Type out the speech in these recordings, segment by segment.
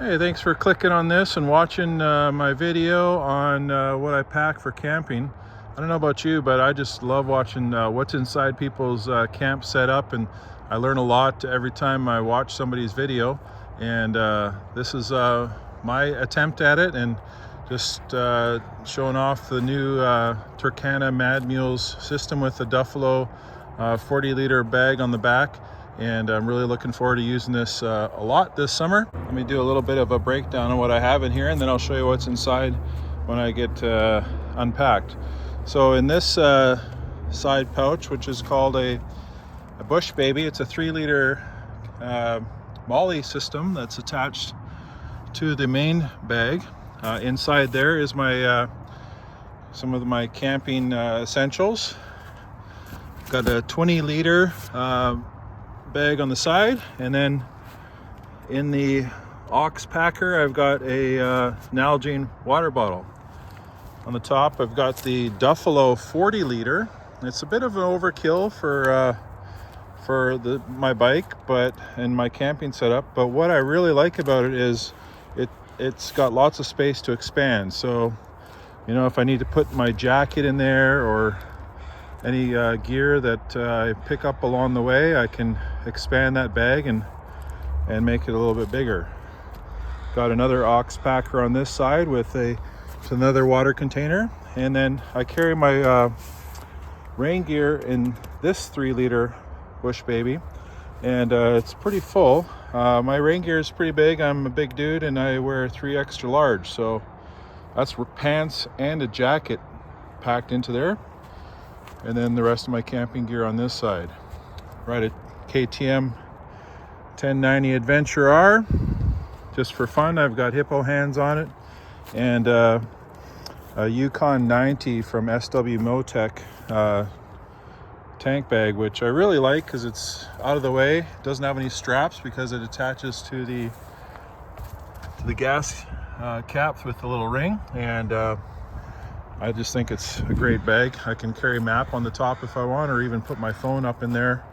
Hey, thanks for clicking on this and watching my video on what I pack for camping. I don't know about you, but I just love watching what's inside people's camp setup, and I learn a lot every time I watch somebody's video. And this is my attempt at it, and just showing off the new Turkana MadMules system with the Duffalo 40-liter bag on the back. And I'm really looking forward to using this a lot this summer. Let me do a little bit of a breakdown on what I have in here, and then I'll show you what's inside when I get unpacked. So in this side pouch, which is called a Bush Baby, it's a 3-liter molly system that's attached to the main bag. Inside there is my some of my camping essentials. Got a 20-liter bag on the side, and then in the ox packer I've got a Nalgene water bottle. On the top I've got the Duffalo 40-liter. It's a bit of an overkill for my bike and my camping setup, but what I really like about it is it's got lots of space to expand. So, you know, if I need to put my jacket in there or any gear that I pick up along the way, I can expand that bag and make it a little bit bigger. Got another ox packer on this side with another water container, and then I carry my rain gear in this 3-liter Bush Baby, and it's pretty full. My rain gear is pretty big. I'm a big dude and I wear 3 extra large, so that's pants and a jacket packed into there. And then the rest of my camping gear on this side. Ride a KTM 1090 Adventure R. Just for fun, I've got Hippo Hands on it. And a Yukon 90 from SW-Motech tank bag, which I really like because it's out of the way. It doesn't have any straps because it attaches to the gas cap with the little ring. And I just think it's a great bag. I can carry a map on the top if I want, or even put my phone up in there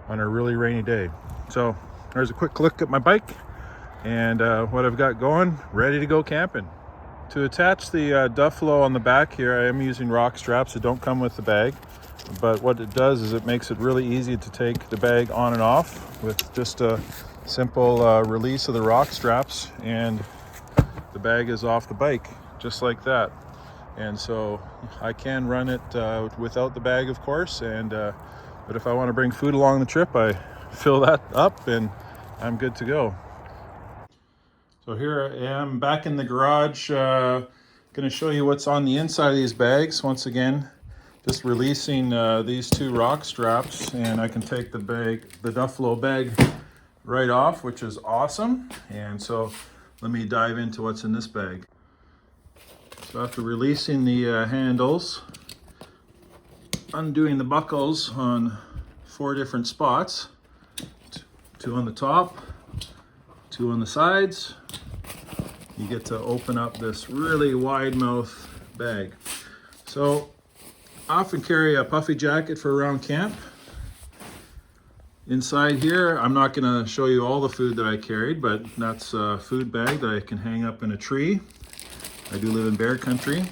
on a really rainy day. So there's a quick look at my bike and what I've got going, ready to go camping. To attach the Duffalo on the back here, I am using rock straps that don't come with the bag, but what it does is it makes it really easy to take the bag on and off with just a simple release of the rock straps, and the bag is off the bike just like that. And so I can run it without the bag, of course, and but if I want to bring food along the trip, I fill that up and I'm good to go. So here I am back in the garage, going to show you what's on the inside of these bags. Once again, just releasing these 2 rock straps, and I can take the Duffalo bag right off, which is awesome. And so let me dive into what's in this bag. So after releasing the handles, undoing the buckles on 4 different spots, 2 on the top, 2 on the sides, you get to open up this really wide mouth bag. So I often carry a puffy jacket for around camp. Inside here, I'm not going to show you all the food that I carried, but that's a food bag that I can hang up in a tree. I do live in bear country.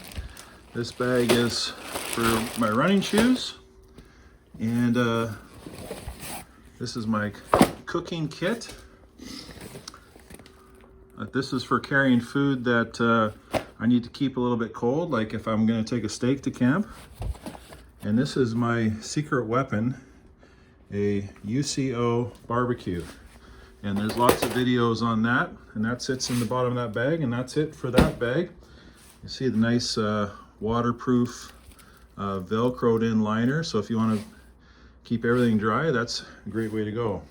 This bag is for my running shoes, and this is my cooking kit. This is for carrying food that I need to keep a little bit cold, like if I'm going to take a steak to camp. And this is my secret weapon, a UCO barbecue. And there's lots of videos on that, and that sits in the bottom of that bag, and that's it for that bag. You see the nice waterproof velcroed in liner, so if you want to keep everything dry, that's a great way to go.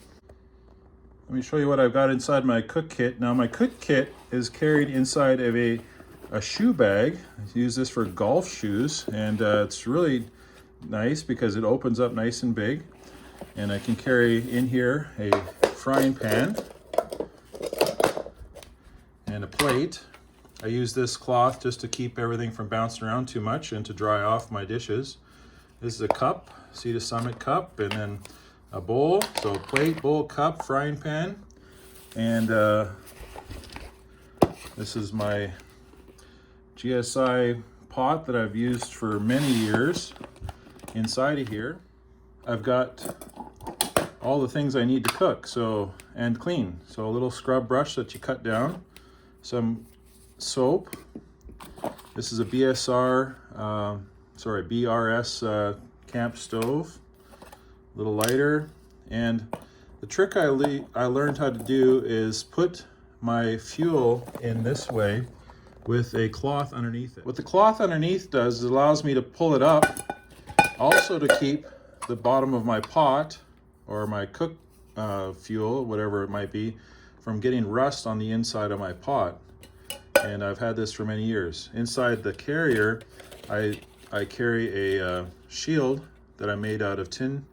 Let me show you what I've got inside my cook kit. Now my cook kit is carried inside of a shoe bag. I use this for golf shoes, and it's really nice because it opens up nice and big, and I can carry in here a frying pan and a plate. I use this cloth just to keep everything from bouncing around too much and to dry off my dishes. This is a cup, Sea to Summit cup, and then a bowl. So plate, bowl, cup, frying pan, and This is my GSI pot that I've used for many years. Inside of here, I've got all the things I need to cook and clean. So a little scrub brush that you cut down, some soap. This is a BRS camp stove, little lighter, and the trick I learned how to do is put my fuel in this way with a cloth underneath it. What the cloth underneath does is it allows me to pull it up, also to keep the bottom of my pot or my cook fuel, whatever it might be, from getting rust on the inside of my pot. And I've had this for many years. Inside the carrier, I carry a shield that I made out of tin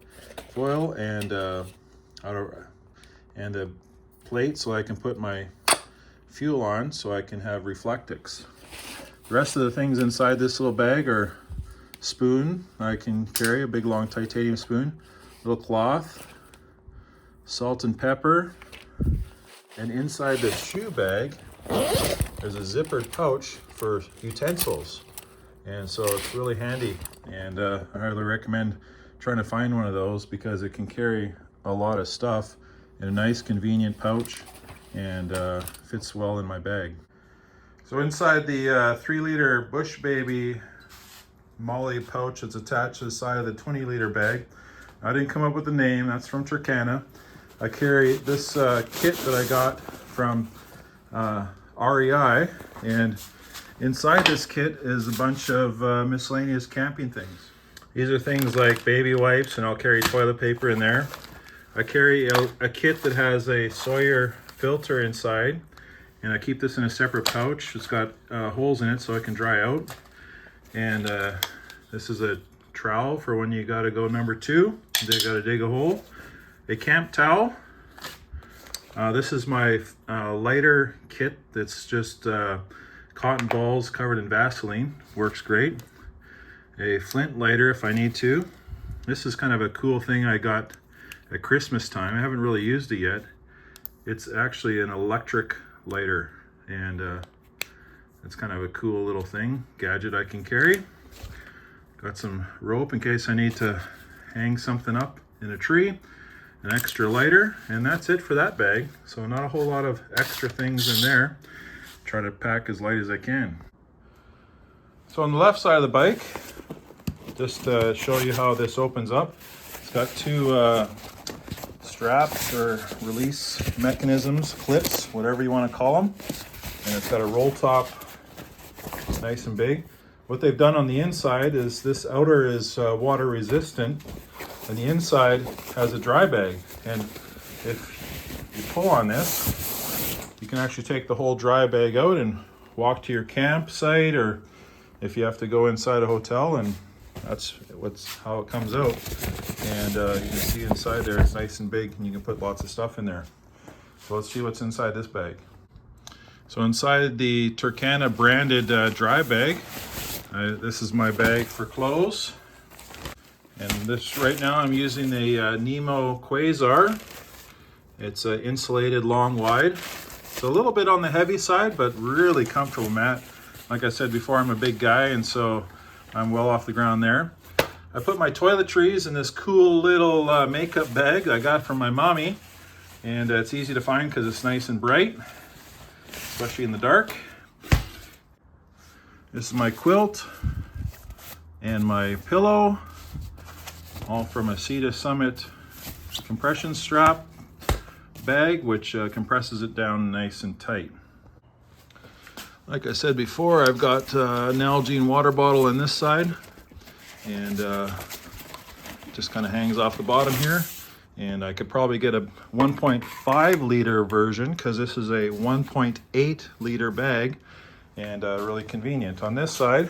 foil and a plate so I can put my fuel on so I can have reflectix. The rest of the things inside this little bag are spoon. I can carry a big long titanium spoon, little cloth, salt and pepper, and inside this shoe bag there's a zippered pouch for utensils, and so it's really handy, and I highly recommend trying to find one of those because it can carry a lot of stuff in a nice convenient pouch and fits well in my bag. So inside the 3-liter Bush Baby Molly pouch that's attached to the side of the 20-liter bag, I didn't come up with the name, that's from Turkana. I carry this kit that I got from REI, and inside this kit is a bunch of miscellaneous camping things. These are things like baby wipes, and I'll carry toilet paper in there. I carry a kit that has a Sawyer filter inside, and I keep this in a separate pouch. It's got holes in it so it can dry out. And this is a trowel for when you gotta go number 2. You gotta dig a hole. A camp towel. This is my lighter kit that's just cotton balls covered in Vaseline. Works great. A flint lighter if I need to. This is kind of a cool thing I got at Christmas time. I haven't really used it yet. It's actually an electric lighter, and it's kind of a cool little thing, gadget I can carry. Got some rope in case I need to hang something up in a tree. An extra lighter, and that's it for that bag. So not a whole lot of extra things in there. Try to pack as light as I can. So on the left side of the bike, just to show you how this opens up, it's got 2 straps or release mechanisms, clips, whatever you want to call them, and it's got a roll top, nice and big. What they've done on the inside is this outer is water resistant, and the inside has a dry bag, and if you pull on this, you can actually take the whole dry bag out and walk to your campsite, or if you have to go inside a hotel, and that's how it comes out. And you can see inside there it's nice and big, and you can put lots of stuff in there. So let's see what's inside this bag. So inside the Turkana branded dry bag, this is my bag for clothes. And this right now I'm using a Nemo Quasar. It's insulated long wide. It's a little bit on the heavy side, but really comfortable, Matt. Like I said before, I'm a big guy, and so I'm well off the ground there. I put my toiletries in this cool little makeup bag I got from my mommy, and it's easy to find because it's nice and bright, especially in the dark. This is my quilt and my pillow, all from a Sea Summit compression strap bag, which compresses it down nice and tight. Like I said before, I've got an Nalgene water bottle on this side, and just kind of hangs off the bottom here. And I could probably get a 1.5 liter version because this is a 1.8 liter bag, and really convenient. On this side,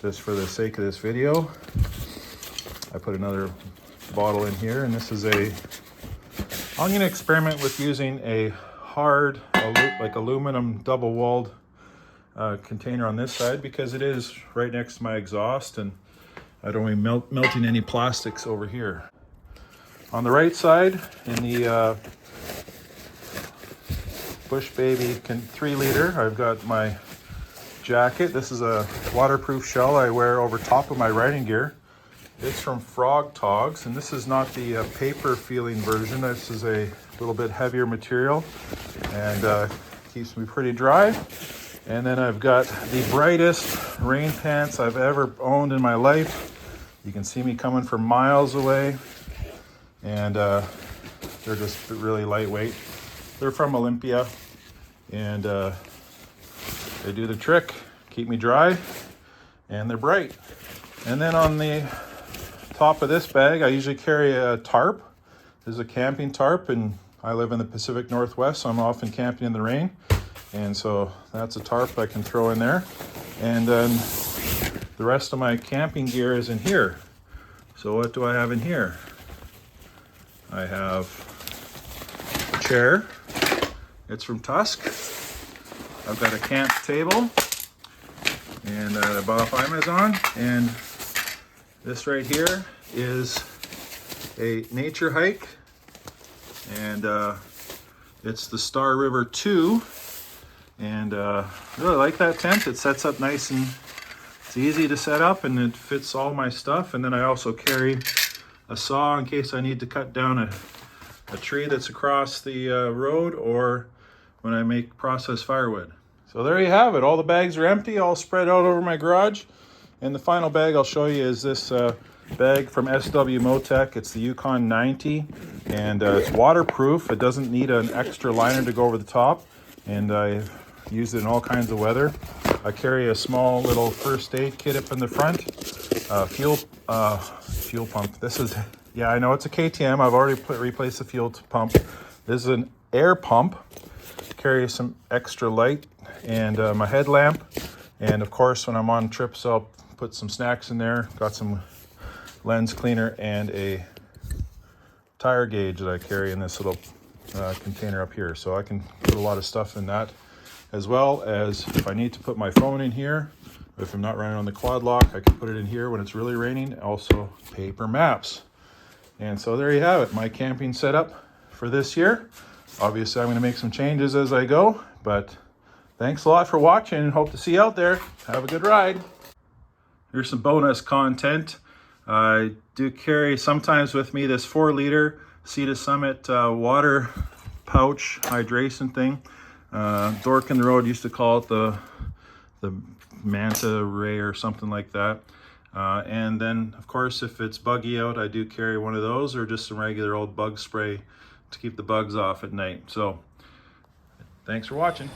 just for the sake of this video, I put another bottle in here, and this is I'm going to experiment with using a hard, like aluminum double-walled container on this side, because it is right next to my exhaust, and I don't want to be melting any plastics over here. On the right side, in the Bush Baby 3-liter. I've got my jacket. This is a waterproof shell I wear over top of my riding gear. It's from Frog Togs, and this is not the paper feeling version. This is a little bit heavier material and keeps me pretty dry. And then I've got the brightest rain pants I've ever owned in my life. You can see me coming from miles away, and they're just really lightweight. They're from Olympia, and they do the trick, keep me dry, and they're bright. And then on the top of this bag, I usually carry a tarp. This is a camping tarp, and I live in the Pacific Northwest, so I'm often camping in the rain. And so that's a tarp I can throw in there. And then the rest of my camping gear is in here. So what do I have in here? I have a chair. It's from Tusk. I've got a camp table, and I bought off Amazon. And this right here is a nature hike, and it's the Star River 2, and I really like that tent. It sets up nice, and it's easy to set up, and it fits all my stuff. And then I also carry a saw in case I need to cut down a tree that's across the road, or when I make processed firewood. So there you have it. All the bags are empty, all spread out over my garage. And the final bag I'll show you is this bag from SW-Motech. It's the Yukon 90, and it's waterproof. It doesn't need an extra liner to go over the top, and I've used it in all kinds of weather. I carry a small little first aid kit up in the front. Fuel pump. This is, yeah, I know it's a KTM. I've already replaced the fuel pump. This is an air pump. Carry some extra light, and my headlamp. And of course, when I'm on trips, I'll put some snacks in there. Got some lens cleaner and a tire gauge that I carry in this little container up here. So I can put a lot of stuff in that, as well as if I need to put my phone in here, if I'm not running on the quad lock, I can put it in here when it's really raining. Also paper maps. And so there you have it, my camping setup for this year. Obviously I'm going to make some changes as I go, but thanks a lot for watching, and hope to see you out there. Have a good ride. Here's some bonus content. I do carry sometimes with me this 4-liter Sea to Summit water pouch hydration thing. Dork in the Road used to call it the Manta Ray or something like that. And then, of course, if it's buggy out, I do carry one of those, or just some regular old bug spray to keep the bugs off at night. So, thanks for watching.